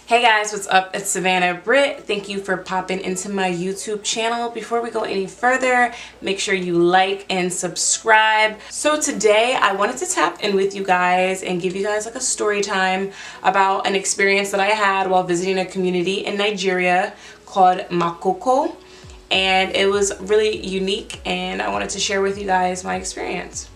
Hey guys, what's up? It's Savannah. Britt. Thank you for popping into my YouTube channel. Before we go any further, make sure you like and subscribe. So today I wanted to tap in with you guys and give you guys like a story time about an experience that I had while visiting a community in Nigeria called Makoko. And it was really unique and I wanted to share with you guys my experience.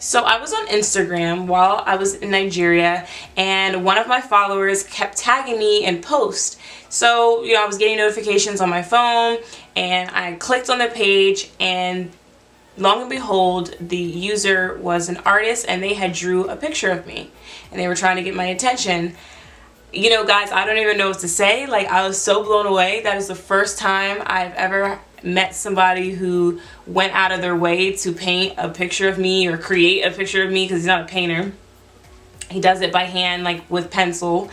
So I was on Instagram while I was in Nigeria and one of my followers kept tagging me in posts. So, I was getting notifications on my phone and I clicked on the page and long and behold, the user was an artist and they had drew a picture of me and they were trying to get my attention. Guys, I don't even know what to say. Like, I was so blown away. That is the first time I've ever met somebody who went out of their way to paint a picture of me or create a picture of me, because he's not a painter. He does it by hand, like with pencil,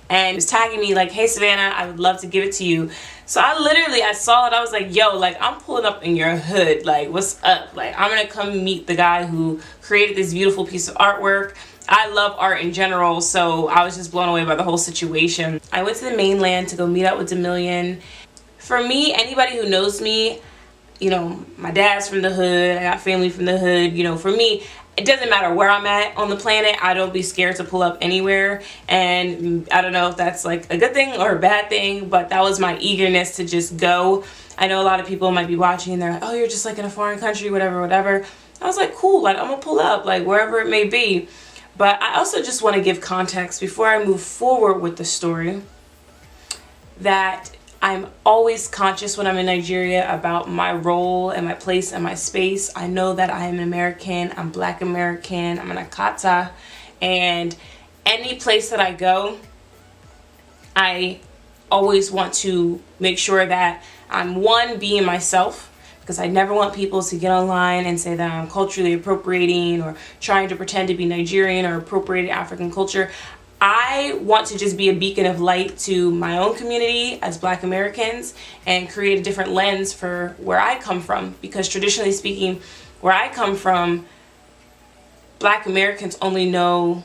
and he was tagging me like, hey Savannah, I would love to give it to you. So I saw it, I was like, yo, like, I'm pulling up in your hood, like, what's up? Like, I'm gonna come meet the guy who created this beautiful piece of artwork. I love art in general, so I was just blown away by the whole situation. I went to the mainland to go meet up with Damilion. For me, anybody who knows me, my dad's from the hood, I got family from the hood, for me, it doesn't matter where I'm at on the planet, I don't be scared to pull up anywhere. And I don't know if that's like a good thing or a bad thing, but that was my eagerness to just go. I know a lot of people might be watching and they're like, oh, you're just like in a foreign country, whatever. I was like, cool, like, I'm gonna pull up, like, wherever it may be. But I also just want to give context before I move forward with the story that I'm always conscious when I'm in Nigeria about my role and my place and my space. I know that I am an American, I'm Black American, I'm an Akata, and any place that I go, I always want to make sure that I'm, one, being myself, because I never want people to get online and say that I'm culturally appropriating or trying to pretend to be Nigerian or appropriating African culture. I want to just be a beacon of light to my own community as Black Americans and create a different lens for where I come from, because traditionally speaking, where I come from, Black Americans only know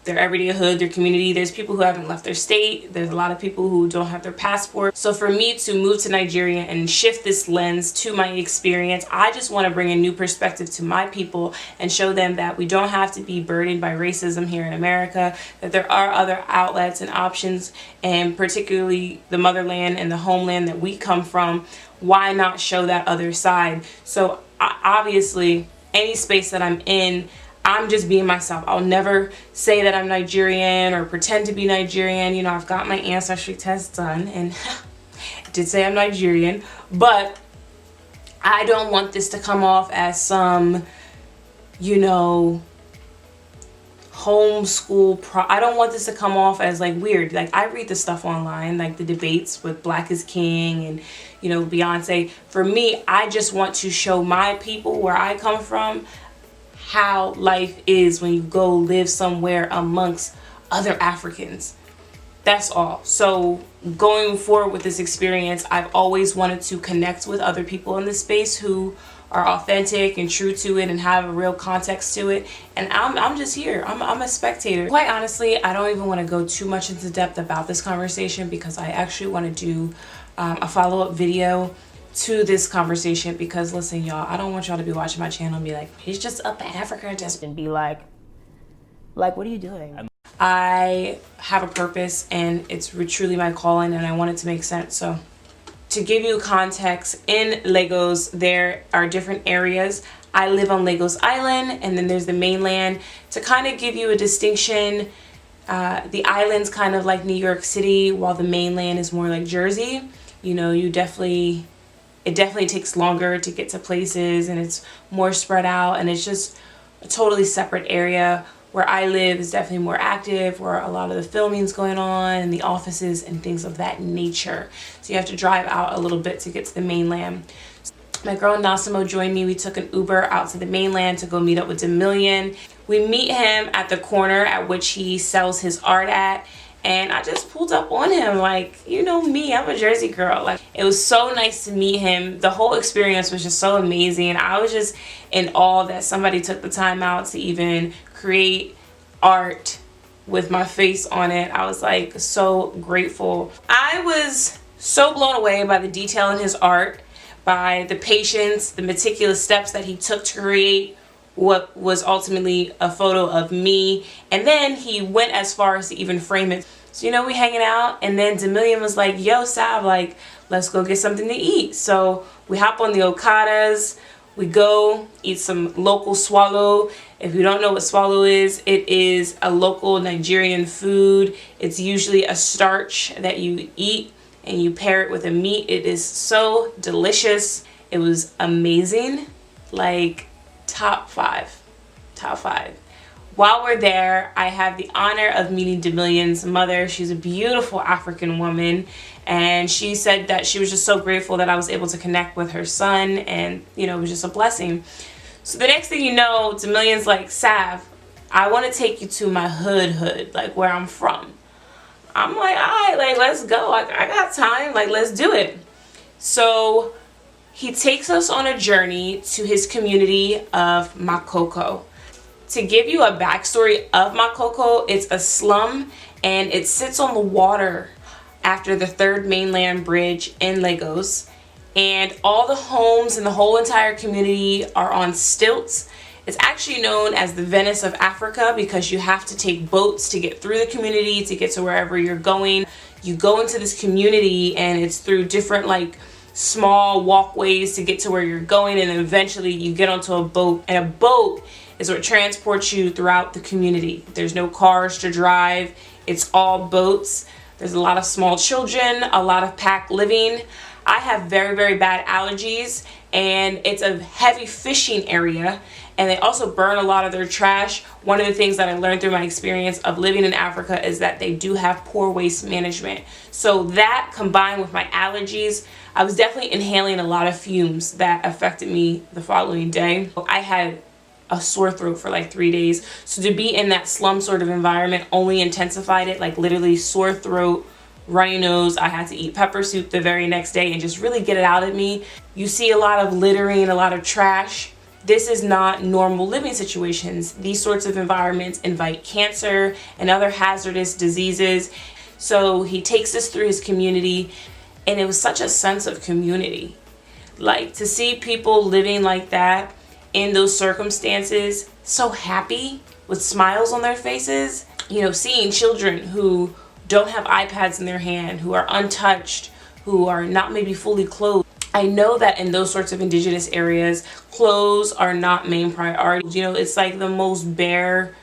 their everyday hood, their community. There's people who haven't left their state. There's a lot of people who don't have their passport. So for me to move to Nigeria and shift this lens to my experience, I just want to bring a new perspective to my people and show them that we don't have to be burdened by racism here in America, that there are other outlets and options, and particularly the motherland and the homeland that we come from. Why not show that other side? So obviously, any space that I'm in, I'm just being myself. I'll never say that I'm Nigerian or pretend to be Nigerian. I've got my ancestry test done and it did say I'm Nigerian, but I don't want this to come off as some, homeschool I don't want this to come off as like weird. Like, I read the stuff online, like the debates with Black is King and, Beyonce. For me, I just want to show my people where I come from how life is when you go live somewhere amongst other Africans. That's all. So going forward with this experience, I've always wanted to connect with other people in this space who are authentic and true to it and have a real context to it. And I'm just here. I'm a spectator. Quite honestly, I don't even want to go too much into depth about this conversation, because I actually want to do a follow-up video to this conversation, because listen, y'all, I don't want y'all to be watching my channel and be like, he's just up in Africa, just, and be like what are you doing? I have a purpose and it's truly my calling, and I want it to make sense. So to give you context, in Lagos there are different areas. I live on Lagos Island, and then there's the mainland. To kind of give you a distinction, the island's kind of like New York City, while the mainland is more like Jersey. It definitely takes longer to get to places, and it's more spread out, and it's just a totally separate area. Where I live is definitely more active, where a lot of the filming's going on and the offices and things of that nature. So you have to drive out a little bit to get to the mainland. My girl Nasimo joined me. We took an Uber out to the mainland to go meet up with Damilion. We meet him at the corner at which he sells his art at, and I just pulled up on him. Like, you know me, I'm a Jersey girl. Like, it was so nice to meet him. The whole experience was just so amazing. I was just in awe that somebody took the time out to even create art with my face on it. I was like so grateful. I was so blown away by the detail in his art, by the patience, the meticulous steps that he took to create what was ultimately a photo of me. And then he went as far as to even frame it. So, you know, we hanging out, and then Damilion was like, yo, Sav, like, let's go get something to eat. So we hop on the Okadas, we go eat some local swallow. If you don't know what swallow is, it is a local Nigerian food. It's usually a starch that you eat and you pair it with a meat. It is so delicious. It was amazing. Like, top five. While we're there, I have the honor of meeting Damilion's mother. She's a beautiful African woman, and she said that she was just so grateful that I was able to connect with her son, and you know, it was just a blessing. So the next thing you know, Damilion's like, Sav, I want to take you to my hood, like where I'm from. I'm like, all right, like, let's go. I got time, like, let's do it. So he takes us on a journey to his community of Makoko. To give you a backstory of Makoko, it's a slum, and it sits on the water after the 3rd mainland bridge in Lagos. And all the homes in the whole entire community are on stilts. It's actually known as the Venice of Africa because you have to take boats to get through the community, to get to wherever you're going. You go into this community, and it's through different, like, small walkways to get to where you're going, and then eventually you get onto a boat, and a boat is what transports you throughout the community. There's no cars to drive. It's all boats. There's a lot of small children, a lot of pack living. I have very, very bad allergies, and it's a heavy fishing area, and they also burn a lot of their trash. One of the things that I learned through my experience of living in Africa is that they do have poor waste management. So that, combined with my allergies, I was definitely inhaling a lot of fumes that affected me the following day. I had a sore throat for like 3 days. So to be in that slum sort of environment only intensified it, like literally sore throat, runny nose. I had to eat pepper soup the very next day and just really get it out of me. You see a lot of littering, a lot of trash. This is not normal living situations. These sorts of environments invite cancer and other hazardous diseases. So he takes us through his community, and it was such a sense of community. Like, to see people living like that in those circumstances, so happy with smiles on their faces. You know, seeing children who don't have iPads in their hand, who are untouched, who are not maybe fully clothed. I know that in those sorts of indigenous areas, clothes are not main priorities. You know, it's like the most bare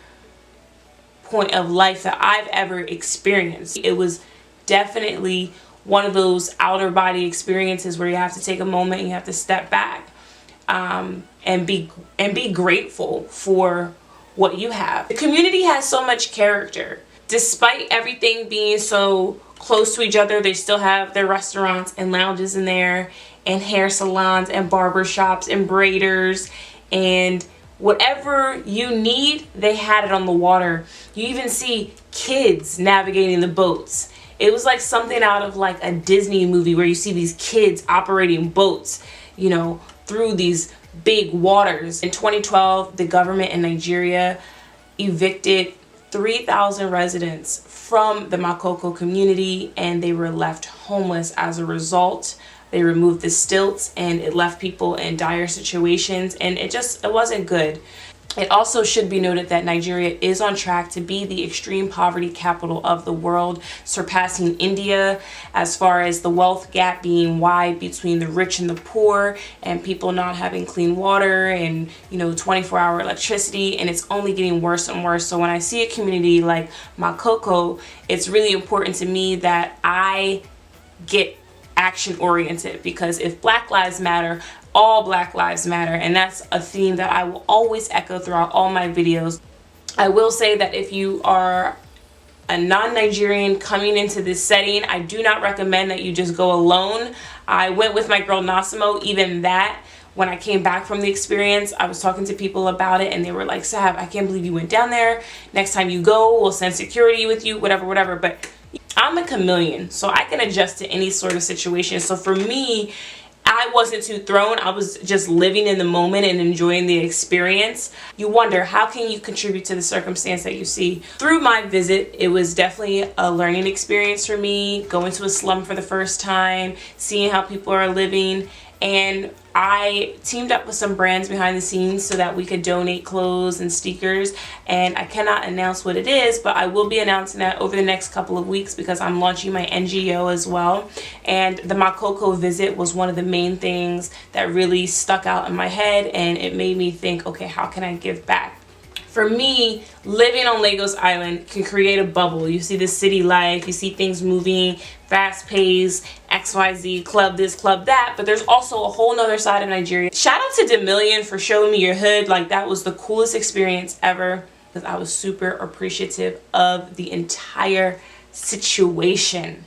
point of life that I've ever experienced. It was definitely one of those outer body experiences where you have to take a moment and you have to step back and be grateful for what you have. The community has so much character. Despite everything being so close to each other, they still have their restaurants and lounges in there, and hair salons and barber shops and braiders, and whatever you need, they had it on the water. You even see kids navigating the boats. It was like something out of like a Disney movie where you see these kids operating boats, you know, through these big waters. In 2012, the government in Nigeria evicted 3,000 residents from the Makoko community, and they were left homeless as a result. They removed the stilts, and it left people in dire situations, and it wasn't good. It also should be noted that Nigeria is on track to be the extreme poverty capital of the world, surpassing India as far as the wealth gap being wide between the rich and the poor, and people not having clean water and, you know, 24-hour electricity, and it's only getting worse and worse. So when I see a community like Makoko, it's really important to me that I get action oriented, because if Black Lives Matter, all Black Lives Matter, and that's a theme that I will always echo throughout all my videos. I will say that if you are a non-Nigerian coming into this setting, I do not recommend that you just go alone. I went with my girl Nasimo. Even that when I came back from the experience, I was talking to people about it and they were like, Sav, I can't believe you went down there. Next time you go, we'll send security with you, whatever. But I'm a chameleon, so I can adjust to any sort of situation. So for me, I wasn't too thrown. I was just living in the moment and enjoying the experience. You wonder, how can you contribute to the circumstance that you see? Through my visit, it was definitely a learning experience for me, going to a slum for the first time, seeing how people are living. And I teamed up with some brands behind the scenes so that we could donate clothes and stickers, and I cannot announce what it is, but I will be announcing that over the next couple of weeks because I'm launching my NGO as well. And the Makoko visit was one of the main things that really stuck out in my head, and it made me think, okay, how can I give back? For me, living on Lagos Island can create a bubble. You see the city life, you see things moving, fast paced, XYZ, club this, club that, but there's also a whole nother side of Nigeria. Shout out to Damilion for showing me your hood. Like, that was the coolest experience ever because I was super appreciative of the entire situation.